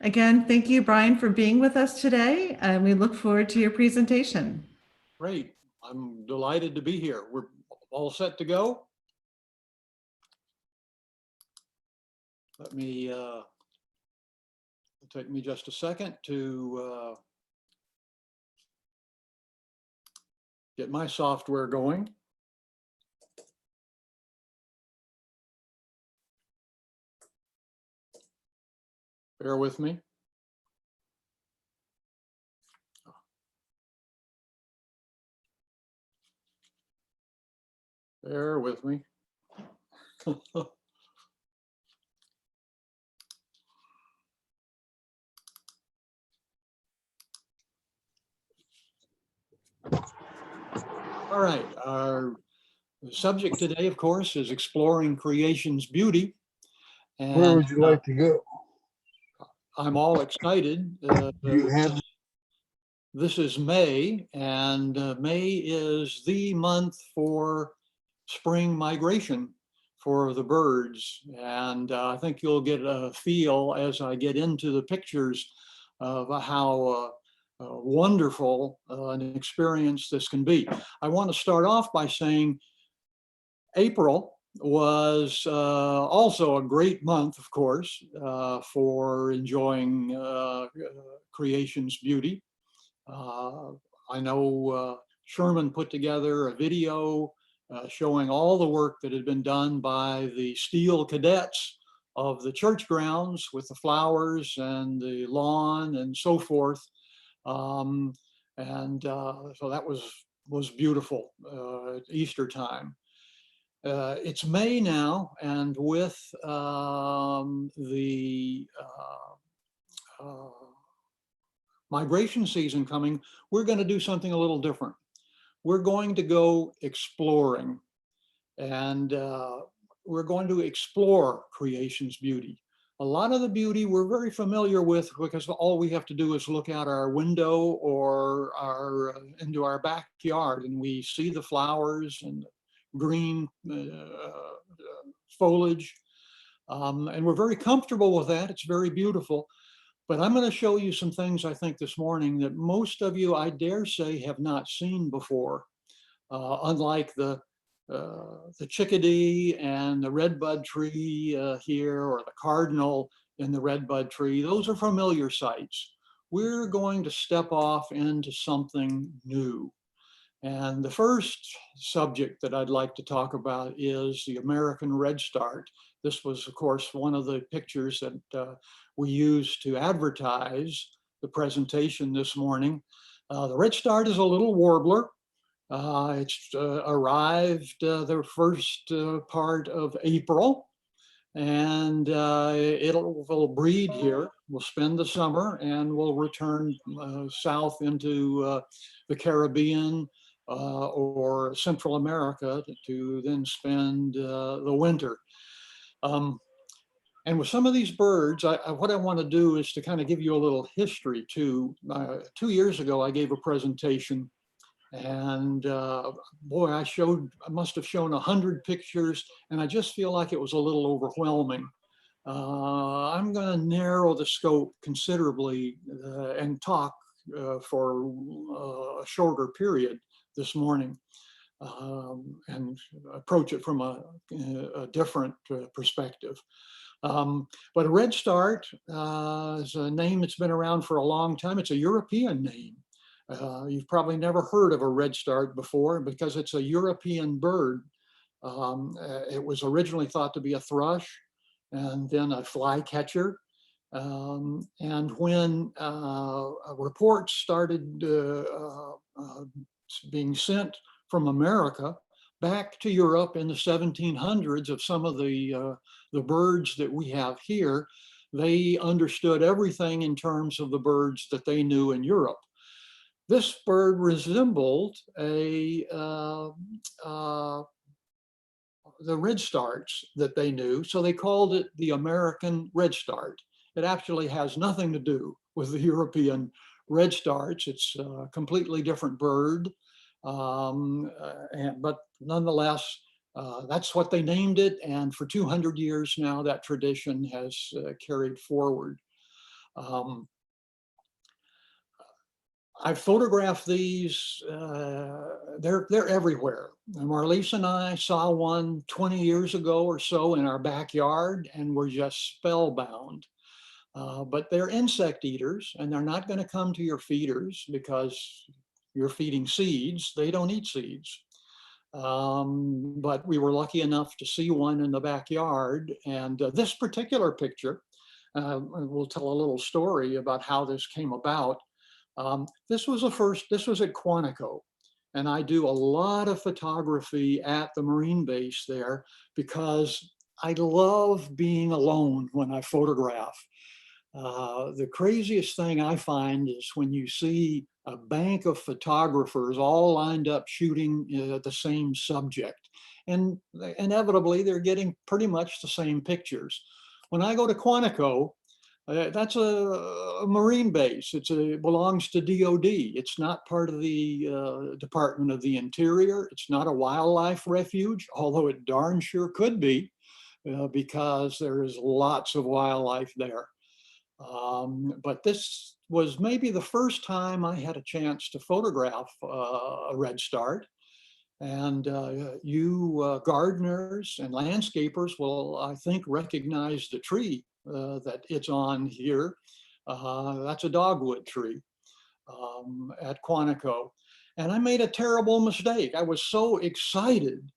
Again, thank you, Brian, for being with us today, and we look forward to your presentation. Great. I'm delighted to be here. We're all set to go. Let me, take me just a second to get my software going. Bear with me. Bear with me. All right, our subject today, of course, is exploring creation's beauty. Where And would you like to go? I'm all excited. You have This is May, and May is the month for spring migration for the birds. And I think you'll get a feel as I get into the pictures of how wonderful an experience this can be. I want to start off by saying April was also a great month, of course, for enjoying creation's beauty. I know Sherman put together a video showing all the work that had been done by the Steel Cadets of the church grounds with the flowers and the lawn and so forth. So that was beautiful at Easter time. It's May now, and with the migration season coming, we're going to do something a little different. We're going to go exploring, and we're going to explore creation's beauty. A lot of the beauty we're very familiar with because all we have to do is look out our window or into our backyard, and we see the flowers and green foliage. And we're very comfortable with that. It's very beautiful. But I'm going to show you some things I think this morning that most of you, I dare say, have not seen before. Unlike the chickadee and the redbud tree here, or the cardinal in the redbud tree, those are familiar sights. We're going to step off into something new. And the first subject that I'd like to talk about is the American redstart. This was, of course, one of the pictures that we used to advertise the presentation this morning. The redstart is a little warbler. It's arrived the first part of April, and it'll breed here. We'll spend the summer and we'll return south into the Caribbean or Central America to then spend the winter. And with some of these birds, what I want to do is to kind of give you a little history too. 2 years ago, I gave a presentation, and boy, I must have shown 100 pictures, and I just feel like it was a little overwhelming. I'm going to narrow the scope considerably and talk for a shorter period this morning, and approach it from a different perspective. But a redstart is a name that's been around for a long time. It's a European name. You've probably never heard of a redstart before because it's a European bird. It was originally thought to be a thrush and then a flycatcher. And when reports started being sent from America back to Europe in the 1700s of some of the birds that we have here, they understood everything in terms of the birds that they knew in Europe. This bird resembled the redstarts that they knew, so they called it the American redstart. It actually has nothing to do with the European redstarts. It's a completely different bird, but nonetheless, that's what they named it, and for 200 years now, that tradition has carried forward. Um, I photographed these, they're everywhere. And Marlise and I saw one 20 years ago or so in our backyard and were just spellbound. But they're insect eaters and they're not going to come to your feeders because you're feeding seeds. They don't eat seeds. But we were lucky enough to see one in the backyard. And this particular picture, we'll tell a little story about how this came about. This was at Quantico. And I do a lot of photography at the Marine base there because I love being alone when I photograph. The craziest thing I find is when you see a bank of photographers all lined up shooting the same subject. And inevitably, they're getting pretty much the same pictures. When I go to Quantico, that's a Marine base. It belongs to DOD. It's not part of the Department of the Interior. It's not a wildlife refuge, although it darn sure could be because there is lots of wildlife there. But this was maybe the first time I had a chance to photograph a redstart. And you gardeners and landscapers will, I think, recognize the tree that it's on here. That's a dogwood tree at Quantico. And I made a terrible mistake. I was so excited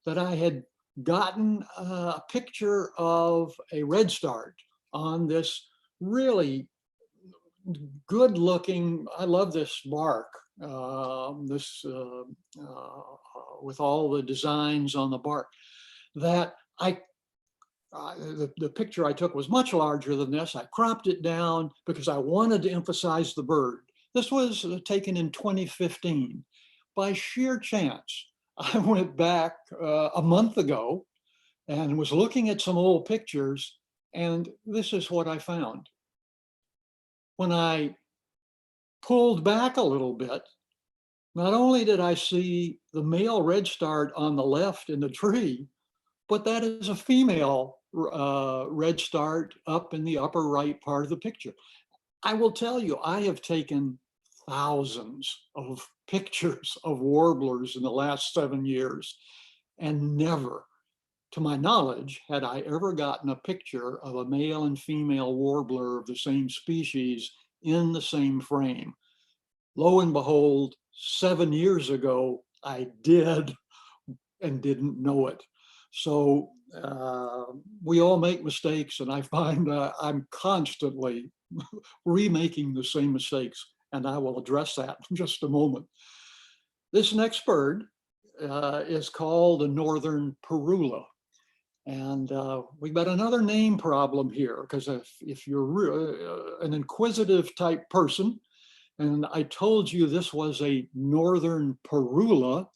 that I had gotten a picture of a redstart on this really good looking, I love this bark, with all the designs on the bark, that the picture I took was much larger than this. I cropped it down because I wanted to emphasize the bird. This was taken in 2015. By sheer chance, I went back a month ago and was looking at some old pictures, and this is what I found. When I pulled back a little bit, not only did I see the male redstart on the left in the tree, but that is a female redstart up in the upper right part of the picture. I will tell you, I have taken thousands of pictures of warblers in the last 7 years, and never, to my knowledge, had I ever gotten a picture of a male and female warbler of the same species in the same frame. Lo and behold, 7 years ago, I did and didn't know it. So we all make mistakes, and I find I'm constantly remaking the same mistakes, and I will address that in just a moment. This next bird is called the Northern Perula. And we've got another name problem here, because if you're an inquisitive type person, and I told you this was a Northern Perula,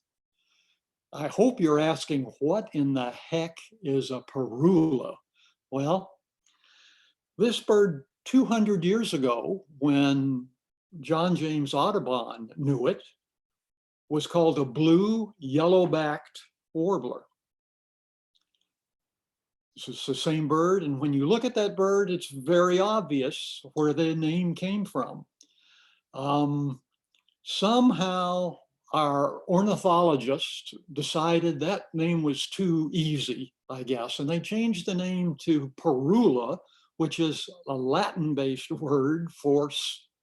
I hope you're asking, what in the heck is a Perula? Well, this bird 200 years ago, when John James Audubon knew it, was called a blue yellow-backed warbler. It's the same bird, and when you look at that bird, it's very obvious where the name came from. Somehow our ornithologist decided that name was too easy, I guess, and they changed the name to Perula, which is a Latin-based word for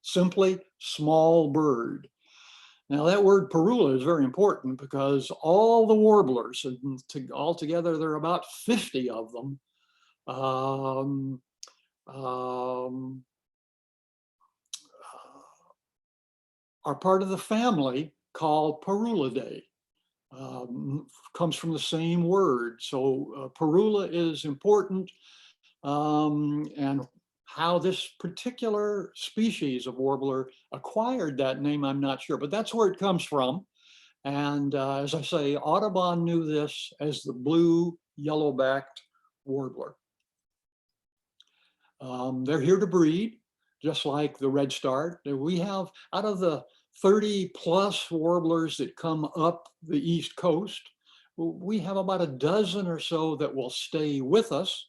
simply small bird. Now that word Perula is very important because all the warblers, and altogether there are about 50 of them, are part of the family called Perulidae. Comes from the same word. So Perula is important, and how this particular species of warbler acquired that name, I'm not sure, but that's where it comes from. And as I say, Audubon knew this as the blue yellow-backed warbler. They're here to breed, just like the redstart. We have, out of the 30 plus warblers that come up the East Coast, we have about a dozen or so that will stay with us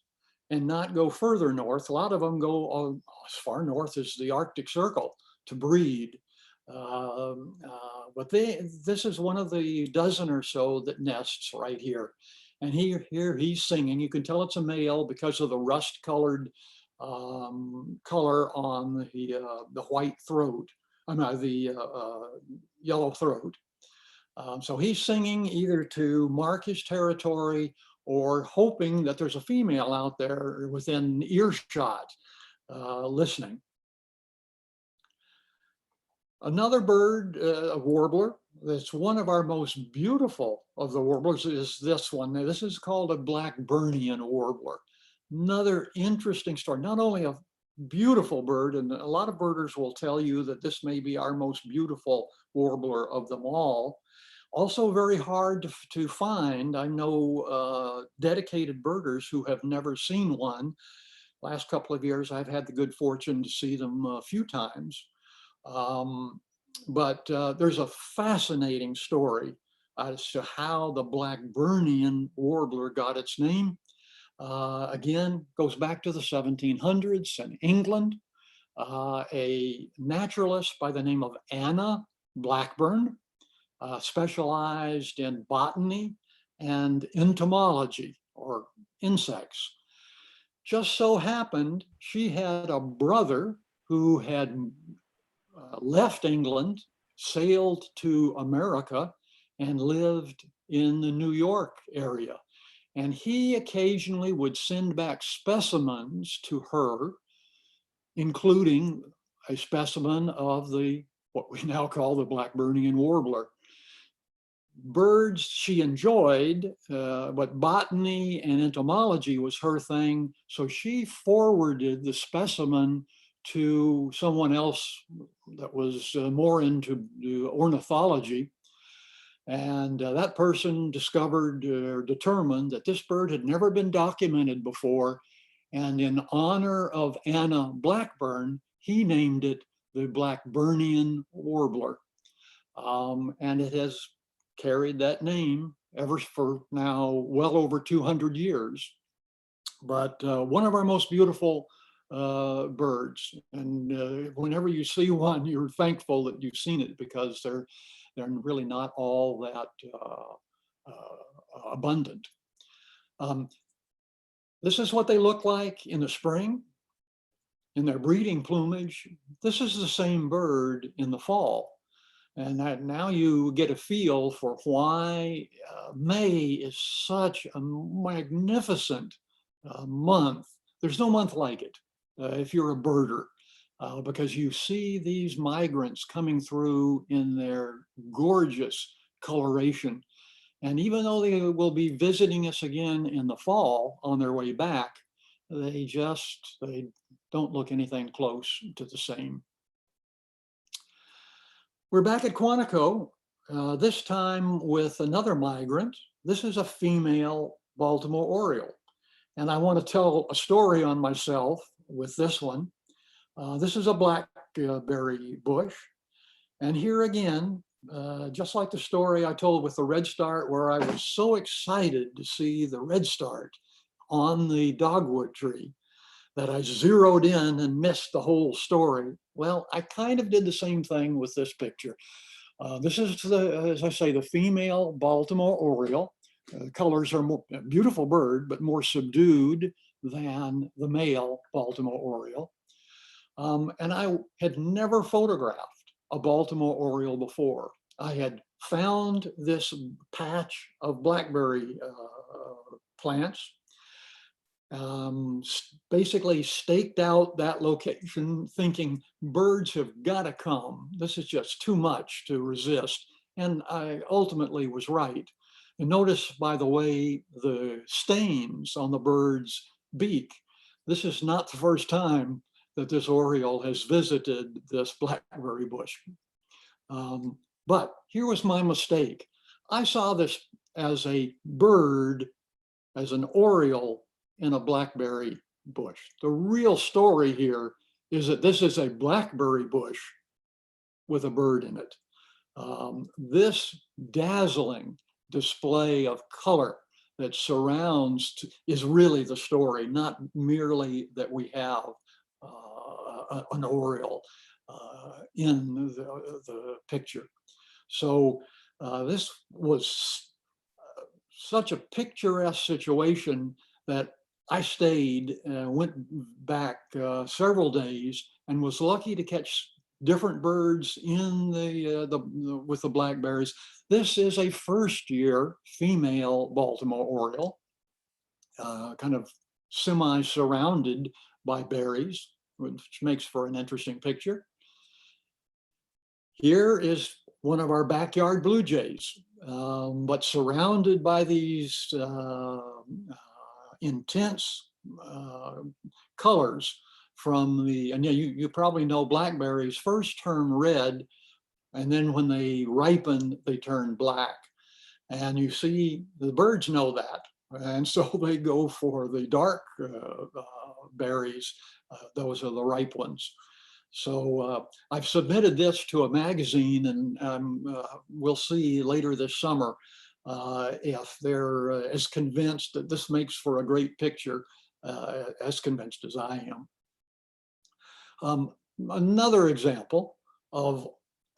and not go further north. A lot of them go as far north as the Arctic Circle to breed. But this is one of the dozen or so that nests right here. And here he's singing. You can tell it's a male because of the rust-colored color on the white throat, the yellow throat. So he's singing either to mark his territory or hoping that there's a female out there within earshot listening. Another bird, a warbler, that's one of our most beautiful of the warblers is this one. Now, this is called a black Burnian warbler. Another interesting story, not only a beautiful bird, and a lot of birders will tell you that this may be our most beautiful warbler of them all. Also very hard to find. I know dedicated birders who have never seen one. Last couple of years, I've had the good fortune to see them a few times. But there's a fascinating story as to how the black Burnian warbler got its name. Again, goes back to the 1700s in England. A naturalist by the name of Anna Blackburn specialized in botany and entomology, or insects. Just so happened she had a brother who had left England, sailed to America, and lived in the New York area. And he occasionally would send back specimens to her, including a specimen of what we now call the black Burnian warbler. Birds she enjoyed, but botany and entomology was her thing. So she forwarded the specimen to someone else that was more into ornithology. And that person discovered or determined that this bird had never been documented before. And in honor of Anna Blackburn, he named it the black Burnian warbler. And it has carried that name ever for now well over 200 years. But one of our most beautiful birds. And whenever you see one, you're thankful that you've seen it, because they're really not all that abundant. This is what they look like in the spring, in their breeding plumage. This is the same bird in the fall. And now you get a feel for why May is such a magnificent month. There's no month like it if you're a birder, because you see these migrants coming through in their gorgeous coloration. And even though they will be visiting us again in the fall on their way back, they don't look anything close to the same. We're back at Quantico, this time with another migrant. This is a female Baltimore Oriole. And I want to tell a story on myself with this one. This is a blackberry bush. And here again, just like the story I told with the redstart, where I was so excited to see the redstart on the dogwood tree that I zeroed in and missed the whole story. Well, I kind of did the same thing with this picture. This is, as I say, the female Baltimore Oriole. Colors are more beautiful bird, but more subdued than the male Baltimore Oriole. And I had never photographed a Baltimore Oriole before. I had found this patch of blackberry plants, basically staked out that location, thinking birds have got to come. This is just too much to resist. And I ultimately was right. And notice, by the way, the stains on the bird's beak. This is not the first time that this Oriole has visited this blackberry bush. But here was my mistake. I saw this as a bird, as an Oriole in a blackberry bush. The real story here is that this is a blackberry bush with a bird in it. This dazzling display of color that surrounds is really the story, not merely that we have an oriole in the picture. So this was such a picturesque situation that I stayed, went back several days, and was lucky to catch different birds in with the blackberries. This is a first-year female Baltimore Oriole, kind of semi-surrounded by berries, which makes for an interesting picture. Here is one of our backyard blue jays, but surrounded by these intense colors from and you probably know blackberries first turn red, and then when they ripen, they turn black. And you see, the birds know that. And so they go for the dark berries. Those are the ripe ones. So I've submitted this to a magazine, and we'll see later this summer if they're as convinced that this makes for a great picture, as convinced as I am. Another example of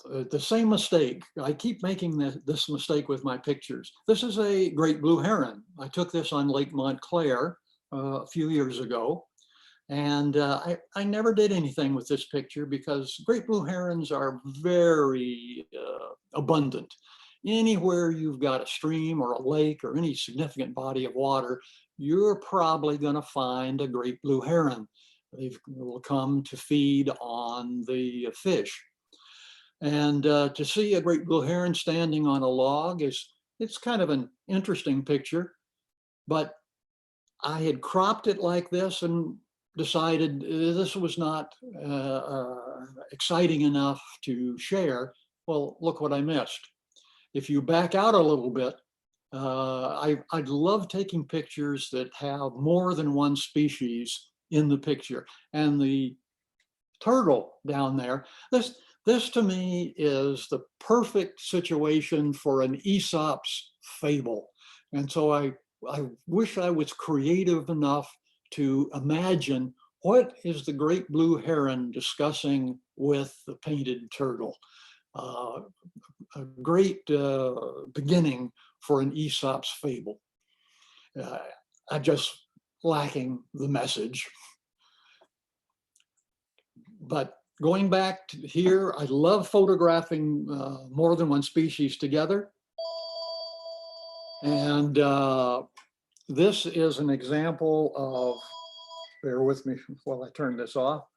the same mistake. I keep making this mistake with my pictures. This is a great blue heron. I took this on Lake Montclair a few years ago. And I never did anything with this picture because great blue herons are very abundant. Anywhere you've got a stream or a lake or any significant body of water, you're probably going to find a great blue heron. They will come to feed on the fish. And to see a great blue heron standing on a log it's kind of an interesting picture. But I had cropped it like this and decided this was not exciting enough to share. Well, look what I missed. If you back out a little bit, I'd love taking pictures that have more than one species in the picture. And the turtle down there, this to me is the perfect situation for an Aesop's fable. And so I wish I was creative enough to imagine what is the great blue heron discussing with the painted turtle. A great beginning for an Aesop's fable. I'm just lacking the message. But going back to here, I love photographing more than one species together. And this is an example of, bear with me while I turn this off.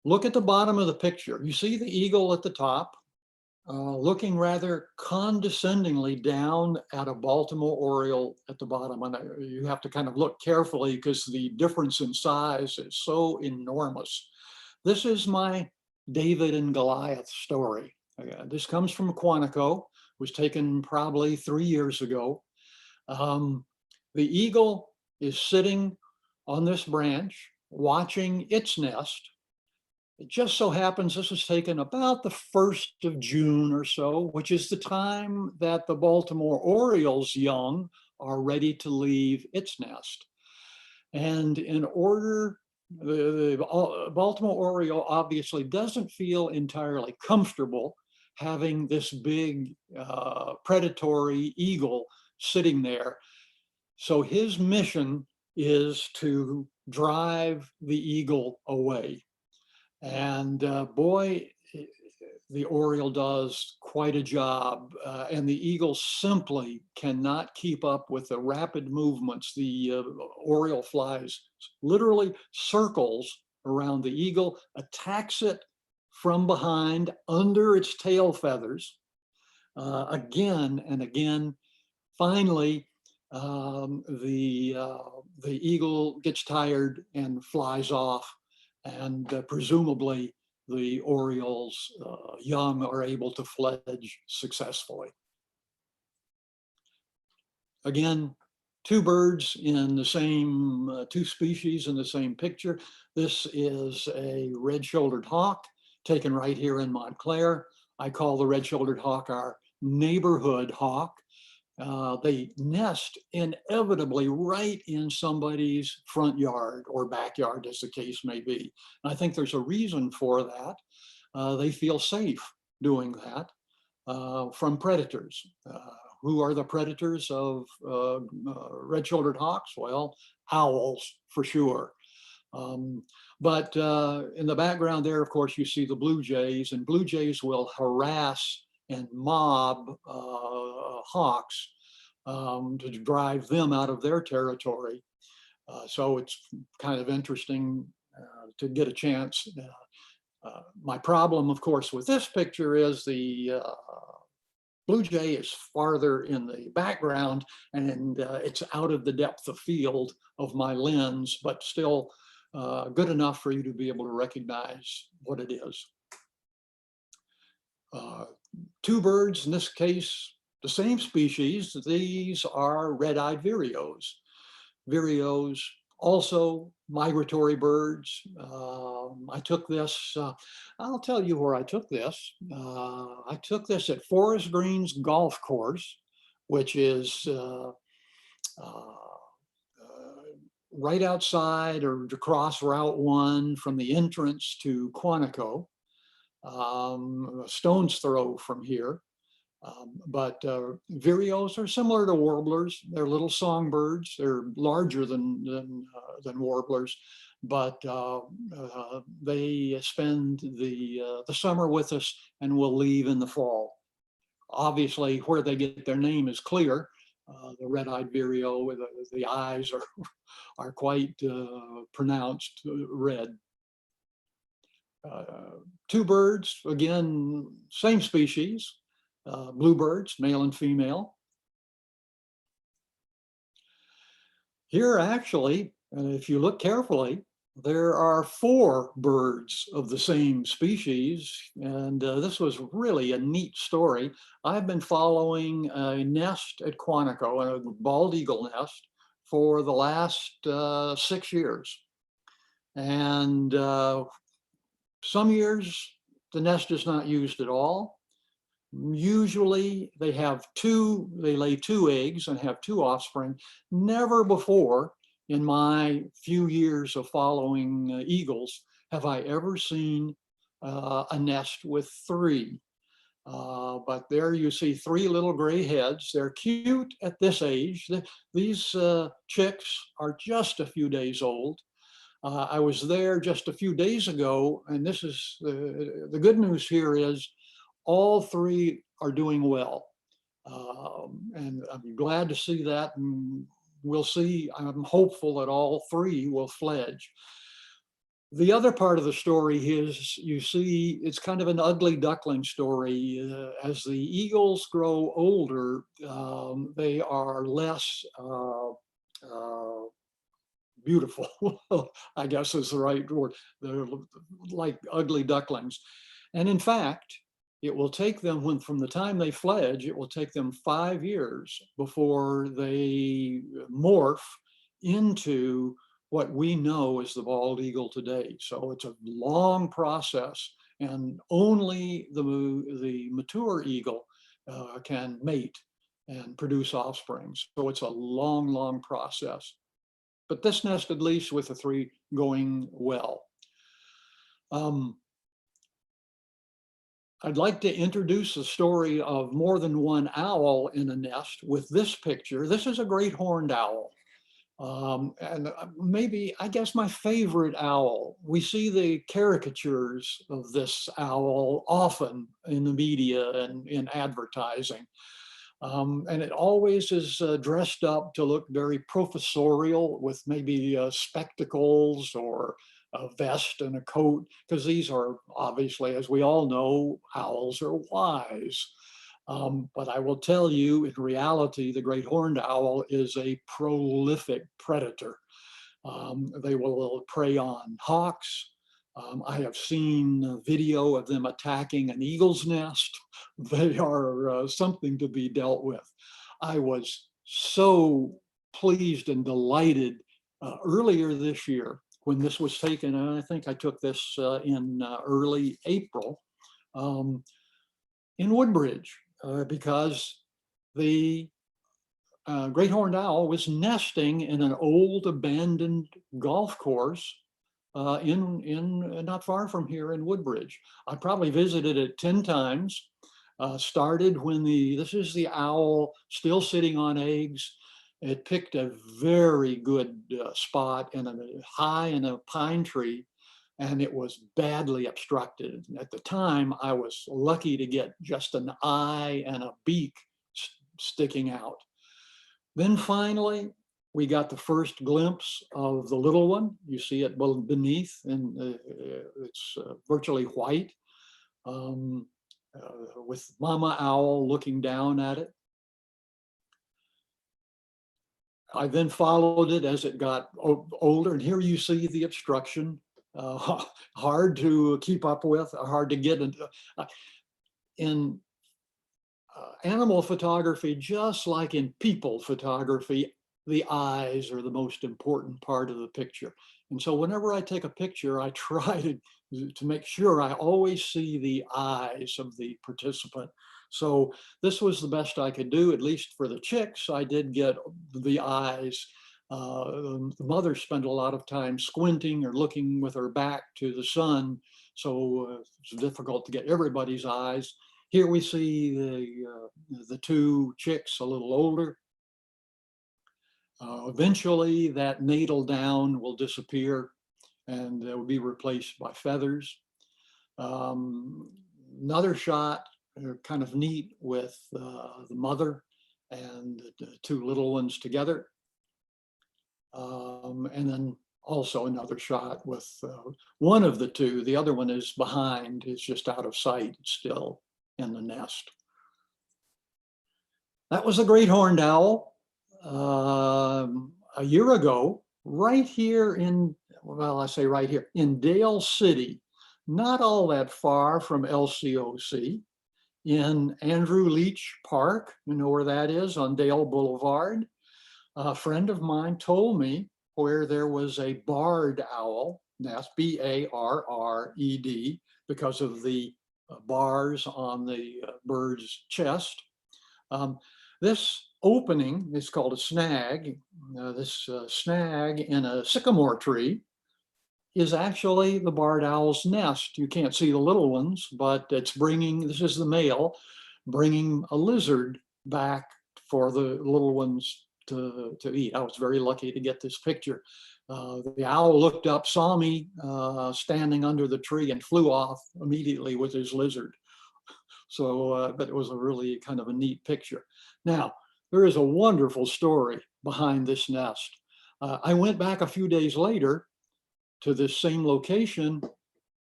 Look at the bottom of the picture. You see the eagle at the top, looking rather condescendingly down at a Baltimore Oriole at the bottom. And you have to kind of look carefully because the difference in size is so enormous. This is my David and Goliath story. This comes from Quantico, was taken probably 3 years ago. The eagle is sitting on this branch watching its nest. It just so happens this was taken about the 1st of June or so, which is the time that the Baltimore Oriole's young are ready to leave its nest. And in order, the Baltimore Oriole obviously doesn't feel entirely comfortable having this big predatory eagle sitting there. So his mission is to drive the eagle away. And boy, the Oriole does quite a job, and the eagle simply cannot keep up with the rapid movements. The Oriole flies literally circles around the eagle, attacks it from behind under its tail feathers, again and again. Finally, the eagle gets tired and flies off, and presumably the Oriole's young are able to fledge successfully. Again, two birds in the same, two species in the same picture. This is a red-shouldered hawk taken right here in Montclair. I call the red-shouldered hawk our neighborhood hawk they nest inevitably right in somebody's front yard or backyard, as the case may be. And I think there's a reason for that. They feel safe doing that from predators. Who are the predators of red-shouldered hawks? Well, owls for sure. But in the background there, of course, you see the blue jays, and blue jays will harass and mob hawks to drive them out of their territory. So it's kind of interesting to get a chance. My problem, of course, with this picture is the blue jay is farther in the background, and it's out of the depth of field of my lens, but still good enough for you to be able to recognize what it is. Two birds, in this case, the same species. These are red-eyed vireos. Vireos, also migratory birds. I took this, I'll tell you where I took this. I took this at Forest Green's golf course, which is right outside or across Route 1 from the entrance to Quantico, a stone's throw from here. But vireos are similar to warblers. They're little songbirds. They're larger than warblers, but they spend the summer with us and will leave in the fall. Obviously, where they get their name is clear. The red-eyed vireo, with the eyes are quite pronounced red. Two birds, again, same species. Bluebirds, male and female. Here, actually, if you look carefully, there are 4 birds of the same species, and this was really a neat story. I've been following a nest at Quantico, a bald eagle nest, for the last 6 years. And some years, the nest is not used at all. Usually they lay 2 eggs and have 2 offspring. Never before in my few years of following eagles have I ever seen a nest with 3. But there you see 3 little gray heads. They're cute at this age. These chicks are just a few days old. I was there just a few days ago, and this is the good news here is all 3 are doing well. And I'm glad to see that. And we'll see, I'm hopeful that all 3 will fledge. The other part of the story is, you see, it's kind of an ugly duckling story. As the eagles grow older, they are less beautiful, I guess is the right word. They're like ugly ducklings. And in fact, it will take them, from the time they fledge, it will take them 5 years before they morph into what we know as the bald eagle today. So it's a long process, and only the mature eagle can mate and produce offspring. So it's a long, long process. But this nest, at least with the 3, going well. I'd like to introduce the story of more than one owl in a nest with this picture. This is a great horned owl. And maybe, I guess, my favorite owl. We see the caricatures of this owl often in the media and in advertising. And it always is dressed up to look very professorial with maybe spectacles or a vest and a coat, because these are obviously, as we all know, owls are wise. But I will tell you, in reality, the great horned owl is a prolific predator. They will prey on hawks. I have seen a video of them attacking an eagle's nest. They are something to be dealt with. I was so pleased and delighted earlier this year when this was taken, and I think I took this in early April, in Woodbridge, because the great horned owl was nesting in an old abandoned golf course in not far from here in Woodbridge. I probably visited it 10 times. Started when this is the owl still sitting on eggs. It picked a very good spot high in a pine tree, and it was badly obstructed. At the time, I was lucky to get just an eye and a beak sticking out. Then finally, we got the first glimpse of the little one. You see it beneath, and it's virtually white, with Mama Owl looking down at it. I then followed it as it got older, and here you see the obstruction, hard to keep up with, hard to get into. In animal photography, just like in people photography, the eyes are the most important part of the picture. And so whenever I take a picture, I try to make sure I always see the eyes of the participant. So this was the best I could do, at least for the chicks. I did get the eyes. The mother spent a lot of time squinting or looking with her back to the sun. So it's difficult to get everybody's eyes. Here we see the two chicks a little older. Eventually that natal down will disappear and it will be replaced by feathers. Another shot, kind of neat, with the mother and the two little ones together. And then also another shot with one of the two. The other one is behind, it's just out of sight, still in the nest. That was a great horned owl. A year ago, right here in, well, I say right here, in Dale City, not all that far from LCOC, in Andrew Leach Park, you know where that is, on Dale Boulevard. A friend of mine told me where there was a barred owl nest, B-A-R-R-E-D, because of the bars on the bird's chest. This opening is called a snag. This snag in a sycamore tree is actually the barred owl's nest. You can't see the little ones, but it's bringing, this is the male, bringing a lizard back for the little ones to eat. I was very lucky to get this picture. The owl looked up, saw me standing under the tree, and flew off immediately with his lizard. So, but it was a really kind of a neat picture. Now, there is a wonderful story behind this nest. I went back a few days later to this same location,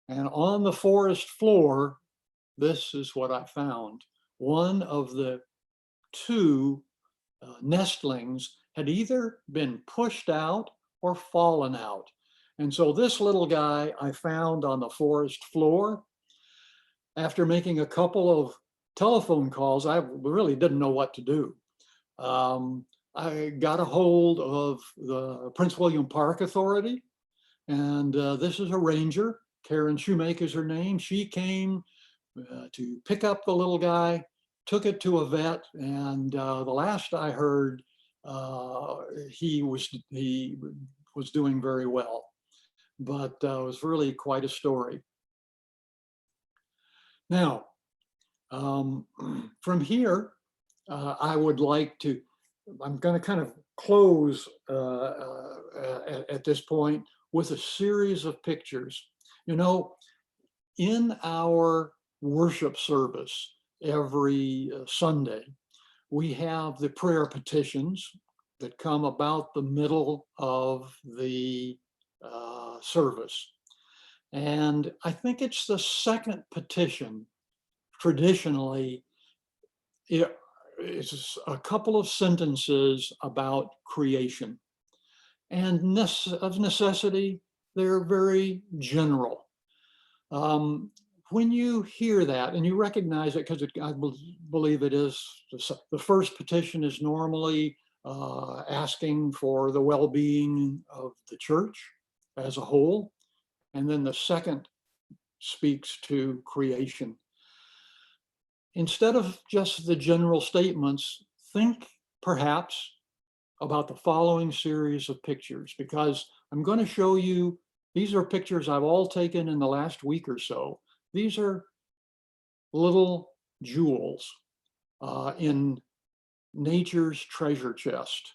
and on the forest floor, this is what I found. One of the two nestlings had either been pushed out or fallen out. And so this little guy I found on the forest floor. After making a couple of telephone calls, I really didn't know what to do. I got a hold of the Prince William Park Authority, and this is a ranger, Karen Shoemaker is her name. She came to pick up the little guy, took it to a vet, and the last I heard, he was doing very well. But it was really quite a story. Now, from here, I would like to, I'm going to kind of close at this point with a series of pictures. You know, in our worship service every Sunday, we have the prayer petitions that come about the middle of the service. And I think it's the second petition. Traditionally, it's a couple of sentences about creation. And of necessity, they're very general. When you hear that and you recognize it, because I believe it is, the first petition is normally asking for the well-being of the church as a whole. And then the second speaks to creation. Instead of just the general statements, think perhaps about the following series of pictures, because I'm going to show you, these are pictures I've all taken in the last week or so. These are little jewels in nature's treasure chest.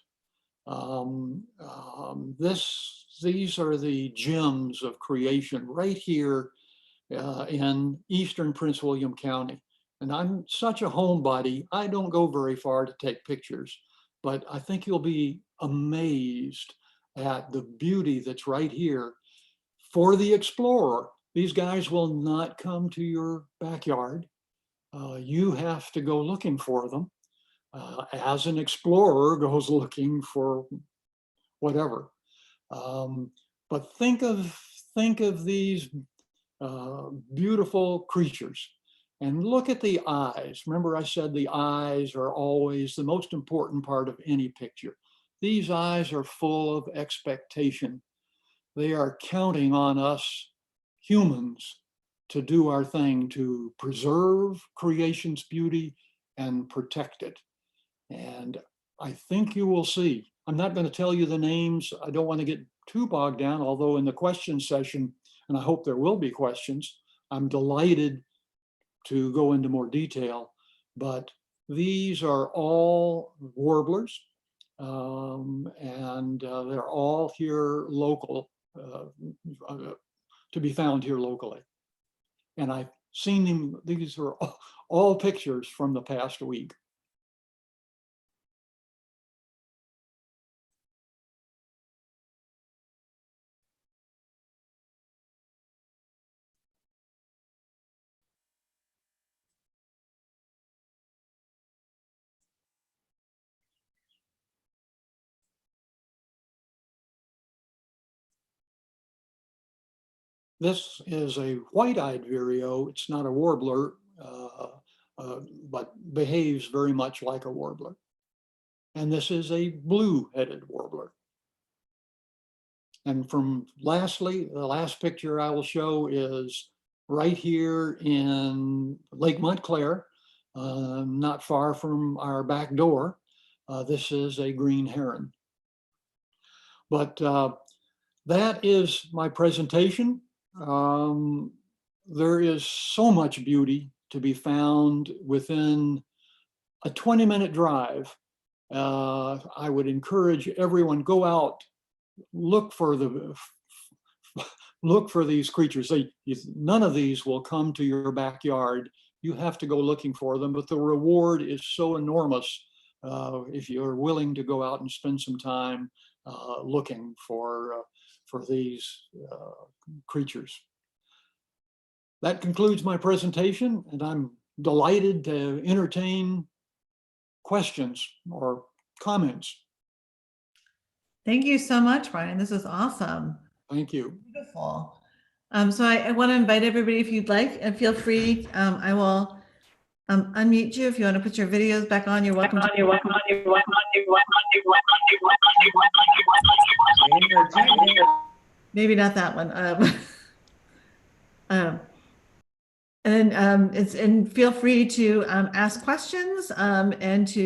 These are the gems of creation right here in eastern Prince William County. And I'm such a homebody, I don't go very far to take pictures, but I think you'll be amazed at the beauty that's right here for the explorer. These guys will not come to your backyard. You have to go looking for them. As an explorer goes looking for whatever. But think of these beautiful creatures and look at the eyes. Remember I said the eyes are always the most important part of any picture. These eyes are full of expectation. They are counting on us humans to do our thing, to preserve creation's beauty and protect it. And I think you will see. I'm not going to tell you the names. I don't want to get too bogged down, although in the question session, and I hope there will be questions, I'm delighted to go into more detail. But these are all warblers, and they're all here local, to be found here locally. And I've seen them, these are all pictures from the past week. This is a white-eyed vireo. It's not a warbler, but behaves very much like a warbler. And this is a blue-headed warbler. And lastly, the last picture I will show is right here in Lake Montclair, not far from our back door. This is a green heron. But that is my presentation. There is so much beauty to be found within a 20-minute drive. I would encourage everyone, go out, look for these creatures. None of these will come to your backyard. You have to go looking for them, but the reward is so enormous if you're willing to go out and spend some time looking for these creatures. That concludes my presentation, and I'm delighted to entertain questions or comments. Thank you so much, Brian. This is awesome. Thank you. Beautiful. So I want to invite everybody, if you'd like, and feel free. I will unmute you if you want to put your videos back on. You're welcome. Maybe not that one. And feel free to ask questions and to